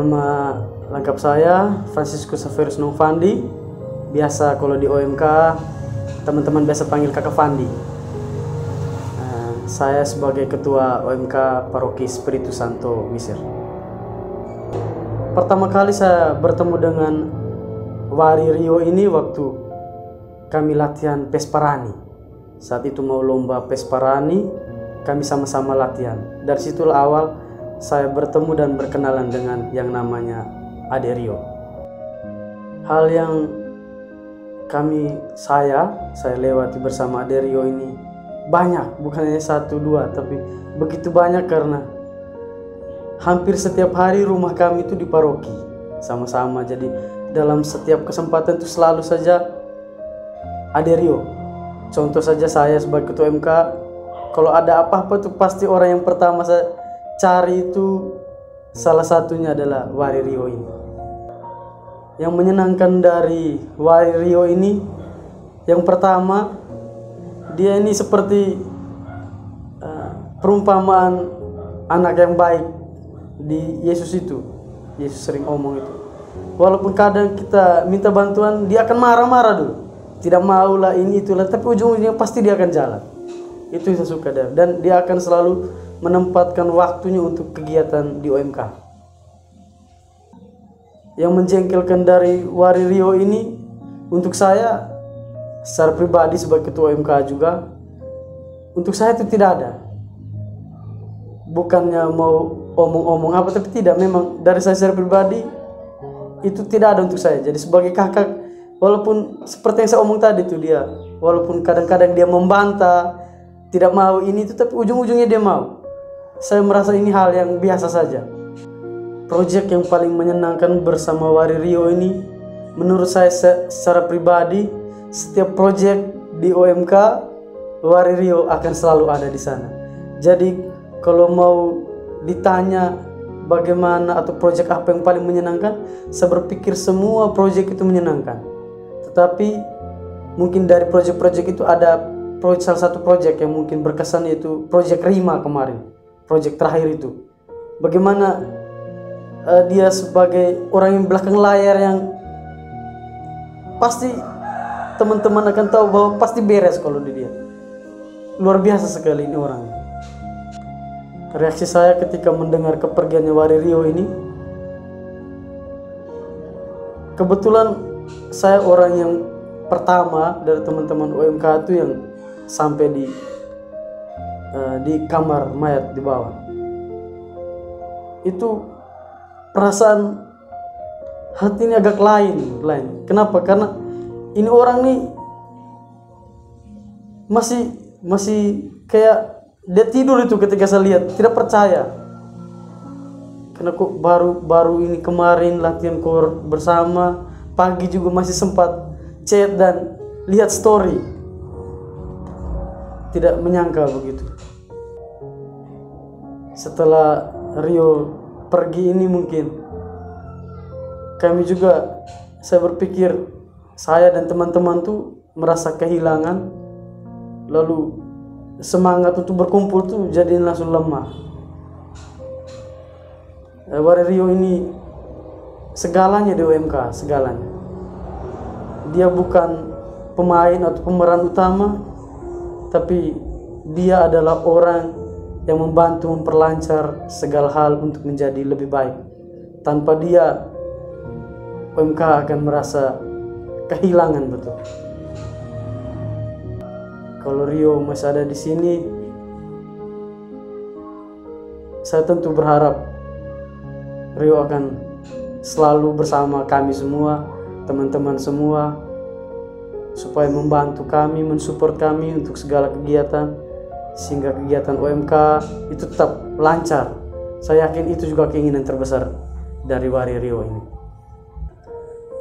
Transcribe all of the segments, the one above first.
Nama lengkap saya Franciscus Saverus Novandi. Biasa kalau di OMK teman-teman biasa panggil Kakak Fandi. Saya sebagai ketua OMK Paroki Spiritu Santo Misir. Pertama kali saya bertemu dengan Wari Rio ini waktu kami latihan Pesparani. Saat itu mau lomba Pesparani, kami sama-sama latihan. Dari situlah awal saya bertemu dan berkenalan dengan yang namanya Ade Rio. Hal yang saya lewati bersama Ade Rio ini banyak, bukan hanya 1-2, tapi begitu banyak karena hampir setiap hari rumah kami itu di paroki sama-sama. Jadi dalam setiap kesempatan itu selalu saja Ade Rio. Contoh saja saya sebagai ketua MK, kalau ada apa-apa tuh pasti orang yang pertama saya cari itu salah satunya adalah Wari Rio ini. Yang menyenangkan dari Wari Rio ini, yang pertama, dia ini seperti perumpamaan anak yang baik di Yesus itu. Yesus sering omong itu. Walaupun kadang kita minta bantuan, dia akan marah-marah dulu. Tidak maulah ini itulah, tapi ujung-ujungnya pasti dia akan jalan. Itu yang saya suka dia. Dan dia akan selalu menempatkan waktunya untuk kegiatan di OMK. Yang menjengkelkan dari Wari Rio ini, untuk saya secara pribadi sebagai ketua OMK juga, untuk saya itu tidak ada. Bukannya mau omong-omong apa, tapi tidak, memang dari saya secara pribadi itu tidak ada untuk saya. Jadi sebagai kakak, walaupun seperti yang saya omong tadi itu, dia walaupun kadang-kadang dia membantah, tidak mau ini itu, tapi ujung-ujungnya dia mau. Saya merasa ini hal yang biasa saja. Proyek yang paling menyenangkan bersama Wari Rio ini, menurut saya secara pribadi, setiap proyek di OMK, Wari Rio akan selalu ada di sana. Jadi kalau mau ditanya bagaimana atau proyek apa yang paling menyenangkan, saya berpikir semua proyek itu menyenangkan. Tetapi mungkin dari proyek-proyek itu ada salah satu proyek yang mungkin berkesan, yaitu proyek Rima kemarin. Proyek terakhir itu, bagaimana dia sebagai orang yang belakang layar yang pasti teman-teman akan tahu bahwa pasti beres kalau di dia. Luar biasa sekali ini orang. Reaksi saya ketika mendengar kepergiannya Wari Rio ini, kebetulan saya orang yang pertama dari teman-teman OMK itu yang sampai di kamar mayat di bawah. Itu perasaan hati ini agak lain. Kenapa? Karena ini orang nih masih kayak dia tidur itu ketika saya lihat, tidak percaya. Karena kok baru ini kemarin latihan kor bersama, pagi juga masih sempat chat dan lihat story. Tidak menyangka begitu. Setelah Rio pergi ini, mungkin kami juga, saya berpikir saya dan teman-teman tuh merasa kehilangan, lalu semangat untuk berkumpul tuh jadi langsung lemah. Wari Rio ini segalanya di OMK, segalanya. Dia bukan pemain atau pemeran utama, tapi dia adalah orang yang membantu memperlancar segala hal untuk menjadi lebih baik. Tanpa dia, OMK akan merasa kehilangan betul. Kalau Rio masih ada di sini, saya tentu berharap Rio akan selalu bersama kami semua, teman-teman semua, supaya membantu kami, mensupport kami untuk segala kegiatan, sehingga kegiatan OMK itu tetap lancar. Saya yakin itu juga keinginan terbesar dari Wari Rio ini.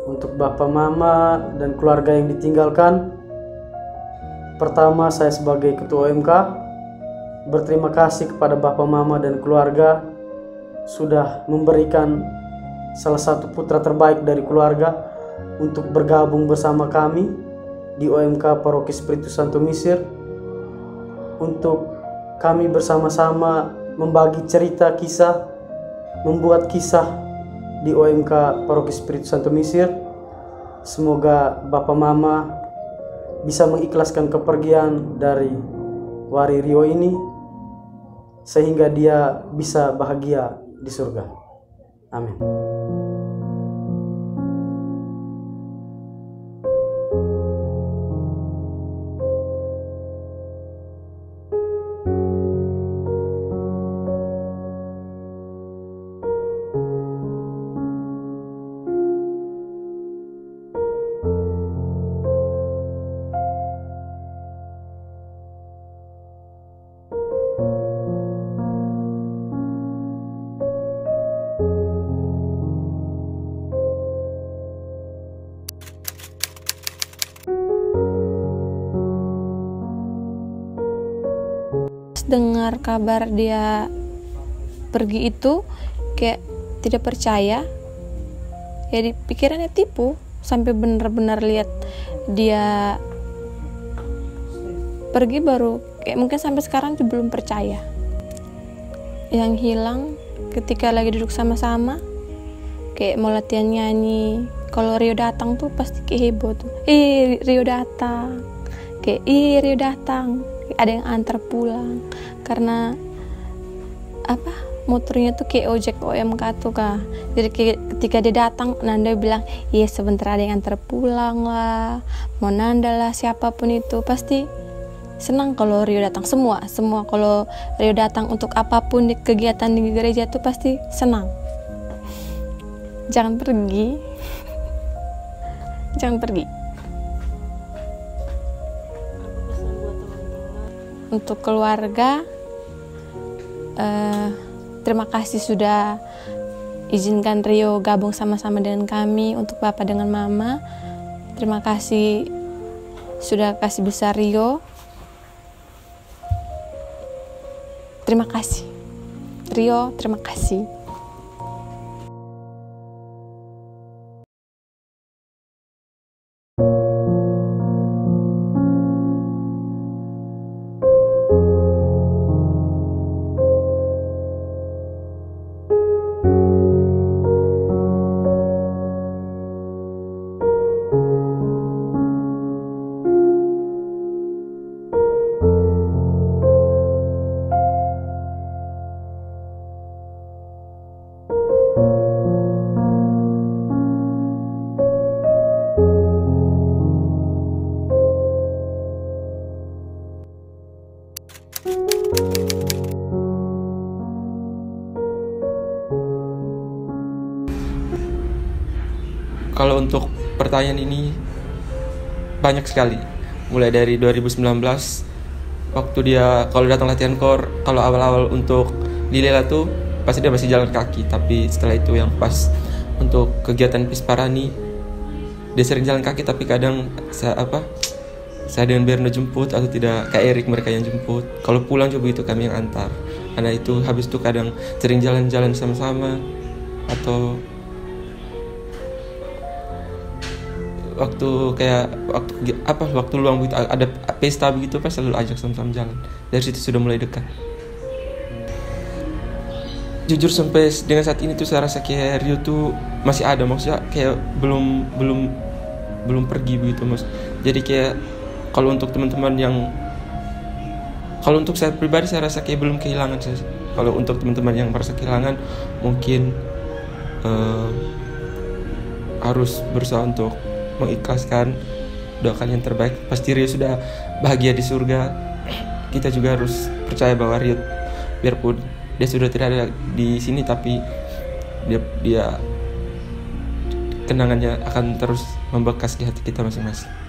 Untuk Bapak, Mama, dan keluarga yang ditinggalkan, pertama saya sebagai ketua OMK berterima kasih kepada Bapak, Mama, dan keluarga sudah memberikan salah satu putra terbaik dari keluarga untuk bergabung bersama kami di OMK Paroki Spiritu Santo Misir, untuk kami bersama-sama membagi cerita kisah, membuat kisah di OMK Paroki Spiritus Santo Mesir. Semoga Bapak Mama bisa mengikhlaskan kepergian dari Wari Rio ini sehingga dia bisa bahagia di surga. Amin. Dengar kabar dia pergi itu kayak tidak percaya, ya pikirannya tipu, sampai benar-benar lihat dia pergi baru kayak mungkin sampai sekarang tuh belum percaya. Yang hilang ketika lagi duduk sama-sama kayak mau latihan nyanyi, kalau Rio datang tuh pasti kayak heboh tuh, Rio datang, kayak Rio datang, ada yang antar pulang karena apa, motornya tuh kayak ojek OMK tuh kah. Jadi ketika dia datang, Nanda bilang, iya sebentar ada yang antar pulang lah, mau Nanda lah, siapapun itu pasti senang kalau Rio datang. Semua kalau Rio datang untuk apapun di kegiatan di gereja tuh pasti senang. Jangan pergi, jangan pergi. Untuk keluarga, terima kasih sudah izinkan Rio gabung sama-sama dengan kami. Untuk Bapak dengan Mama, terima kasih sudah kasih besar Rio. Terima kasih Rio, terima kasih. Kalau untuk pertanyaan ini banyak sekali, mulai dari 2019 waktu dia kalau datang latihan kor, kalau awal-awal untuk di Lela tuh pasti dia masih jalan kaki, tapi setelah itu yang pas untuk kegiatan Pisparani dia sering jalan kaki, tapi kadang saya dengan Berno jemput atau tidak Kak Erik mereka yang jemput. Kalau pulang juga itu kami yang antar. Karena itu habis itu kadang sering jalan-jalan sama-sama, atau waktu luang begitu ada pesta begitu pas selalu ajak sama-sama jalan. Dari situ sudah mulai dekat. Jujur sampai dengan saat ini tuh saya rasa kayak Rio tuh masih ada, maksudnya kayak belum pergi begitu mas. Jadi kayak kalau untuk teman-teman kalau untuk saya pribadi saya rasa kayak belum kehilangan. Kalau untuk teman-teman yang merasa kehilangan mungkin harus berusaha untuk mengikhlaskan, doakan yang terbaik. Pasti Rio sudah bahagia di surga. Kita juga harus percaya bahwa Rio biarpun dia sudah tidak ada di sini, tapi dia kenangannya akan terus membekas di hati kita masing-masing.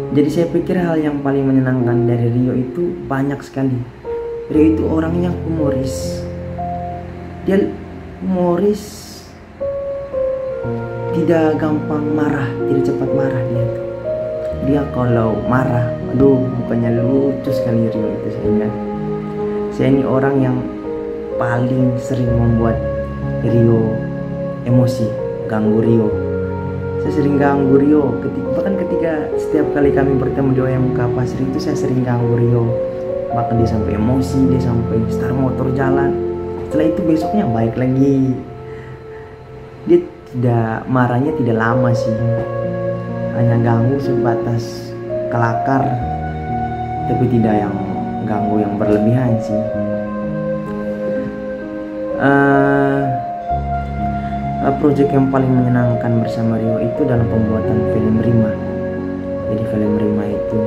Jadi saya pikir hal yang paling menyenangkan dari Rio itu banyak sekali. Rio itu orang yang humoris. Dia humoris, tidak gampang marah, tidak cepat marah dia tuh. Dia kalau marah, aduh mukanya lucu sekali Rio itu, sehingga saya ini orang yang paling sering membuat Rio emosi, ganggu Rio. Saya sering ganggu Rio, bahkan ketika setiap kali kami bertemu di OMK Pasir itu saya sering ganggu Rio. Bahkan dia sampai emosi, dia sampai start motor jalan. Setelah itu besoknya baik lagi. Dia tidak marahnya tidak lama sih, hanya ganggu sebatas kelakar, tapi tidak yang ganggu yang berlebihan sih. Proyek yang paling menyenangkan bersama Rio itu dalam pembuatan film Rima. Jadi film Rima itu,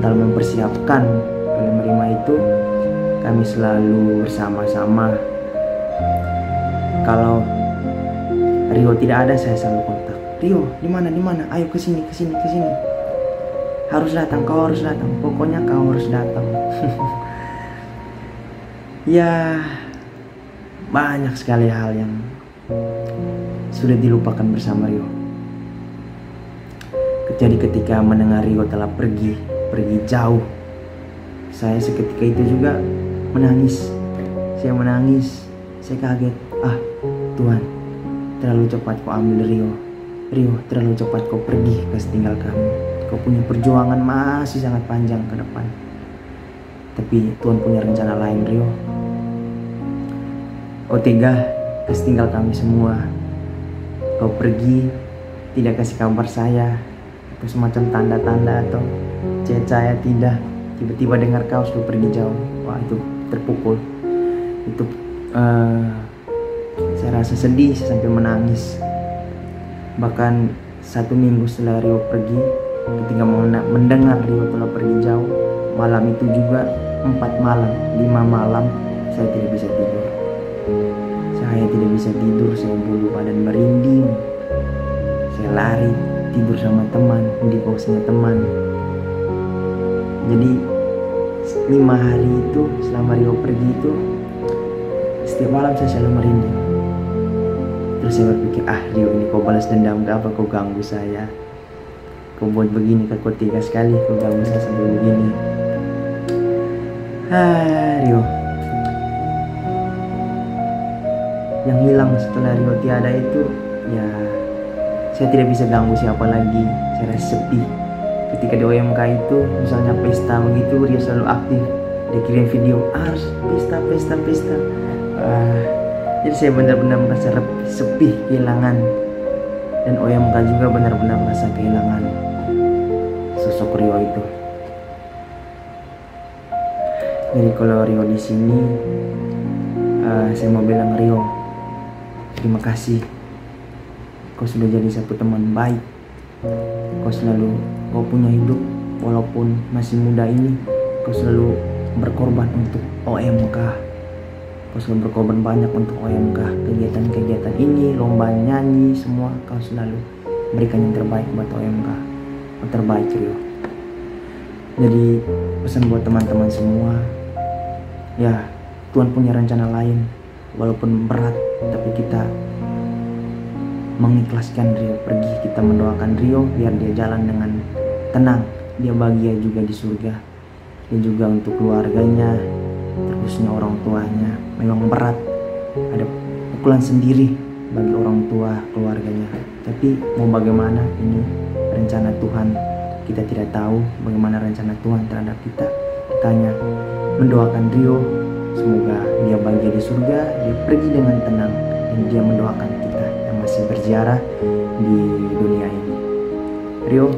dalam mempersiapkan film Rima itu kami selalu bersama-sama. Kalau Rio tidak ada, saya selalu kontak. Rio, di mana? Ayo ke sini. Harus datang, kau harus datang. Pokoknya kau harus datang. Ya, banyak sekali hal yang sudah dilupakan bersama Rio. Jadi ketika mendengar Rio telah pergi jauh, saya seketika itu juga menangis. Saya menangis, saya kaget. Tuhan, terlalu cepat kau ambil Rio. Rio, terlalu cepat kau pergi, kau tinggal kami. Kau punya perjuangan masih sangat panjang ke depan. Tapi Tuhan punya rencana lain, Rio. Kau tega tinggal kami semua. Kau pergi, tidak kasih kabar saya. Itu semacam tanda-tanda atau chat saya tidak. Tiba-tiba dengar kau sudah pergi jauh. Wah, itu terpukul. Itu saya rasa sedih, saya sampai menangis. Bahkan 1 minggu setelah Rio pergi, ketika mendengar Rio telah pergi jauh, malam itu juga 4 malam, 5 malam saya tidak bisa tidur. Saya tidak bisa tidur, saya bulu badan merinding. Saya lari tidur sama teman, di kosnya teman. Jadi 5 hari itu selama Rio pergi itu, setiap malam saya selalu merinding. Terus saya berpikir, Rio ini kau balas dendam ke apa, kau ganggu saya, kau buat begini, kau tega sekali, kau ganggu saya sampai begini. Rio, yang hilang setelah Rio tiada itu, ya saya tidak bisa ganggu siapa lagi. Saya rasa sepi. Ketika di OMK itu, misalnya pesta begitu, Rio selalu aktif. Dia kirim video, harus pesta. Jadi saya benar-benar merasa sepi, kehilangan. Dan OMK juga benar-benar merasa kehilangan sosok Rio itu. Jadi kalau Rio di sini, saya mau bilang, Rio, terima kasih. Kau sudah jadi satu teman baik. Kau punya hidup walaupun masih muda ini. Kau selalu berkorban untuk OMK. Kau selalu berkorban banyak untuk OMK. Kegiatan-kegiatan ini, lomba nyanyi, semua kau selalu berikan yang terbaik buat OMK. Yang terbaik, Rio. Jadi pesan buat teman-teman semua, ya Tuhan punya rencana lain. Walaupun berat, tapi kita mengikhlaskan Rio pergi. Kita mendoakan Rio biar dia jalan dengan tenang, dia bahagia juga di surga. Dan juga untuk keluarganya, terusnya orang tuanya. Memang berat, ada pukulan sendiri bagi orang tua keluarganya. Tapi mau bagaimana, ini rencana Tuhan. Kita tidak tahu bagaimana rencana Tuhan terhadap kita. Kita hanya mendoakan Rio, semoga dia bahagia di surga, dia pergi dengan tenang, dan dia mendoakan kita yang masih berziarah di dunia ini. Rio,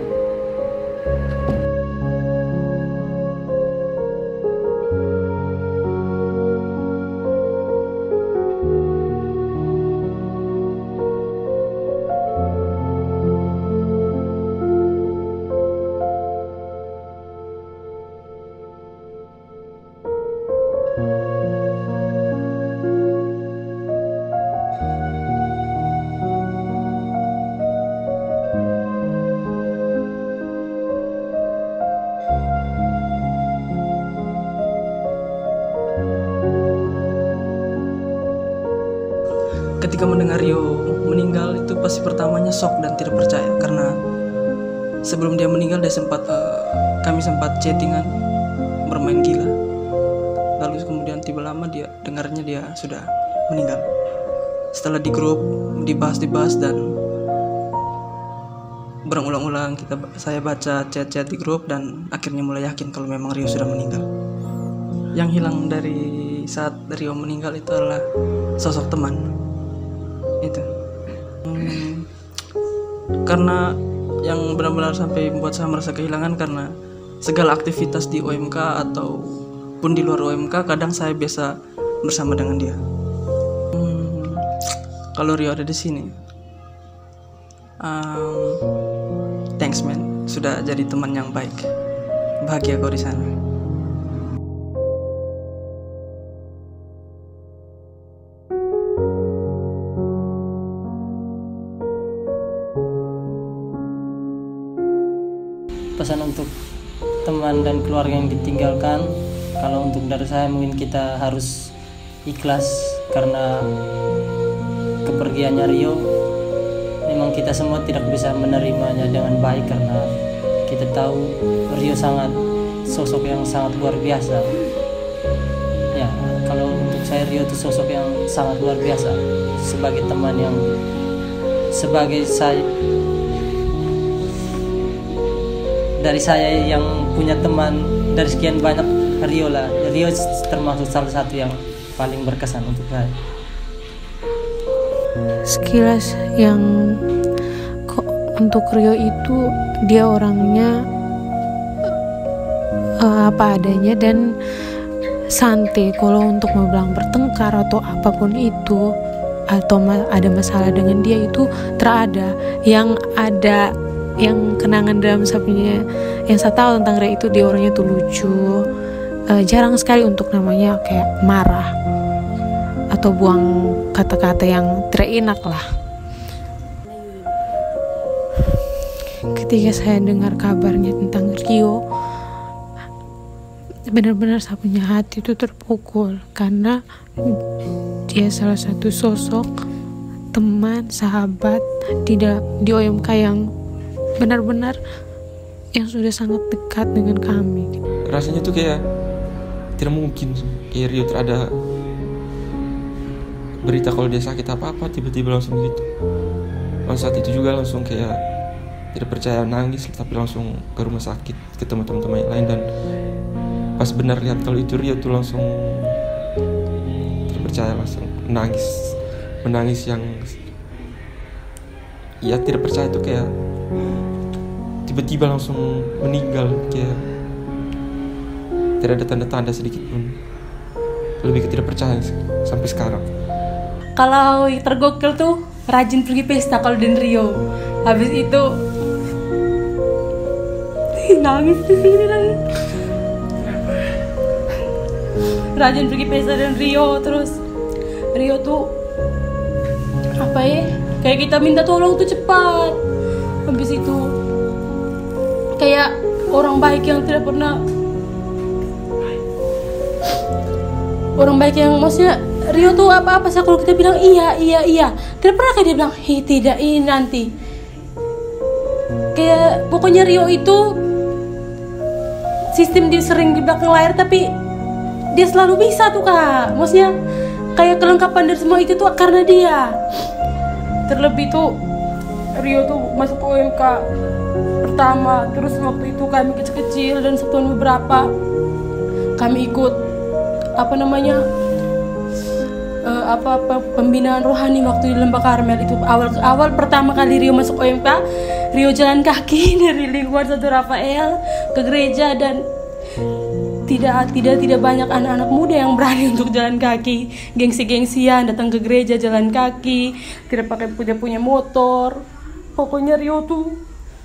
ketika mendengar Rio meninggal itu pasti pertamanya shock dan tidak percaya, karena sebelum dia meninggal dia kami sempat chattingan, bermain gila. Lalu kemudian tiba lama dia dengarnya dia sudah meninggal. Setelah di grup dibahas dan berulang-ulang saya baca chat-chat di grup dan akhirnya mulai yakin kalau memang Rio sudah meninggal. Yang hilang dari saat Rio meninggal itu adalah sosok teman. Itu. Karena yang benar-benar sampai membuat saya merasa kehilangan karena segala aktivitas di OMK ataupun di luar OMK kadang saya biasa bersama dengan dia. Kalau Rio ada di sini, thanks man, sudah jadi teman yang baik. Bahagia kau di sana. Pesan untuk teman dan keluarga yang ditinggalkan, kalau untuk dari saya mungkin kita harus ikhlas karena kepergiannya Rio. Memang kita semua tidak bisa menerimanya dengan baik karena kita tahu Rio sangat sosok yang sangat luar biasa. Ya, kalau untuk saya Rio itu sosok yang sangat luar biasa sebagai teman yang dari saya yang punya teman dari sekian banyak, Rio termasuk salah satu yang paling berkesan untuk saya. Sekilas yang untuk Rio itu dia orangnya apa adanya dan santai. Kalau untuk mau bilang bertengkar atau apapun itu atau ada masalah dengan dia itu terada. Yang kenangan dalam sapinya yang saya tahu tentang Rio itu dia orangnya tuh lucu, jarang sekali untuk namanya kayak marah atau buang kata-kata yang tidak enak lah. Ketika saya dengar kabarnya tentang Rio, benar-benar saya punya hati itu terpukul karena dia salah satu sosok teman, sahabat di OMK yang benar-benar yang sudah sangat dekat dengan kami. Rasanya tuh kayak tidak mungkin kayak Rio terada berita kalau dia sakit apa-apa tiba-tiba langsung gitu. Lalu saat itu juga langsung kayak tidak percaya, nangis, tapi langsung ke rumah sakit ketemu teman-teman yang lain, dan pas benar lihat kalau itu Rio tuh langsung tidak percaya, langsung menangis yang ya tidak percaya tuh kayak tiba-tiba langsung meninggal, kayak tidak ada tanda-tanda sedikit pun, lebih ke tidak percaya sampai sekarang. Kalau tergokil tuh rajin pergi pesta kalau dan Rio, habis itu nangis di sini lagi. Rajin pergi pesta dan Rio, terus Rio tuh apa ya? Kayak kita minta tolong tuh cepat. Habis itu kayak orang baik yang tidak pernah, orang baik yang maksudnya Rio tuh apa-apa sih kalau kita bilang iya tidak pernah kayak dia bilang tidak ini nanti. Kayak pokoknya Rio itu sistem dia sering di belakang layar tapi dia selalu bisa tuh kak, maksudnya kayak kelengkapan dari semua itu tuh karena dia. Terlebih tuh Rio tuh masuk ke OMK pertama, terus waktu itu kami kecil-kecil dan setahun beberapa kami ikut pembinaan rohani waktu di Lembah Karmel. Itu awal pertama kali Rio masuk OMK, Rio jalan kaki dari lingkungan Santo Rafael ke gereja, dan tidak banyak anak-anak muda yang berani untuk jalan kaki, gengsi-gengsian datang ke gereja jalan kaki, tidak pakai punya motor. Pokoknya Rio tuh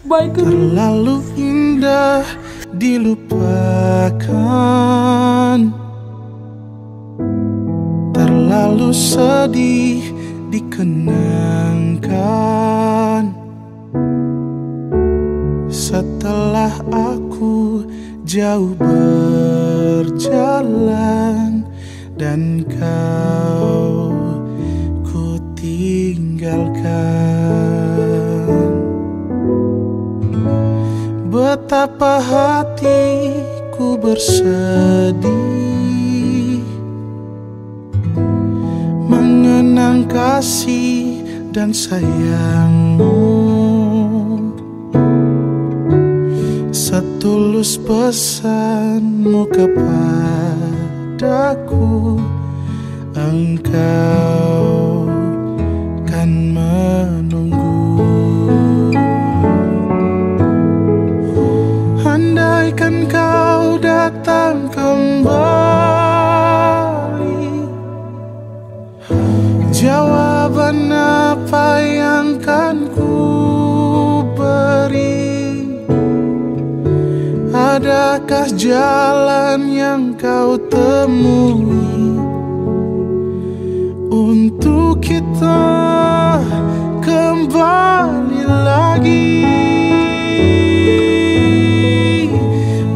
baik. Terlalu indah dilupakan, terlalu sedih dikenangkan. Setelah aku jauh berjalan dan ku tinggalkan. Betapa hatiku bersedih mengenang kasih dan sayangmu. Setulus pesanmu kepadaku, engkau kan menunggu. Andaikan kau datang kembali, jawaban apa yang kan ku beri? Adakah jalan yang kau temui untuk kita kembali lagi?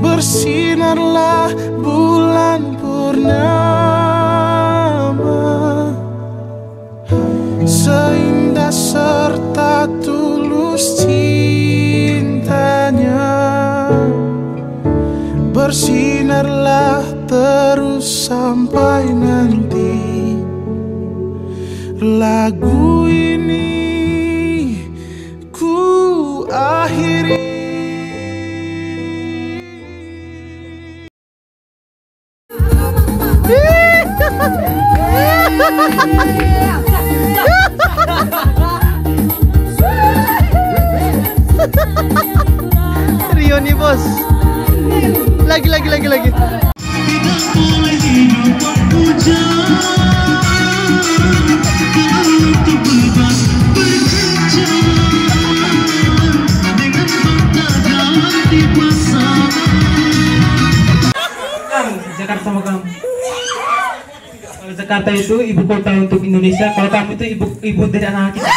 Bersinarlah bulan purnama, seindah serta tulus cintanya. Bersinarlah terus sampai nanti lagu ini ku akhiri. Rio nih bos. Lagi. Jakarta sama kamu. Kalau Jakarta itu ibu kota untuk Indonesia, kalau kamu itu ibu dari anak kita.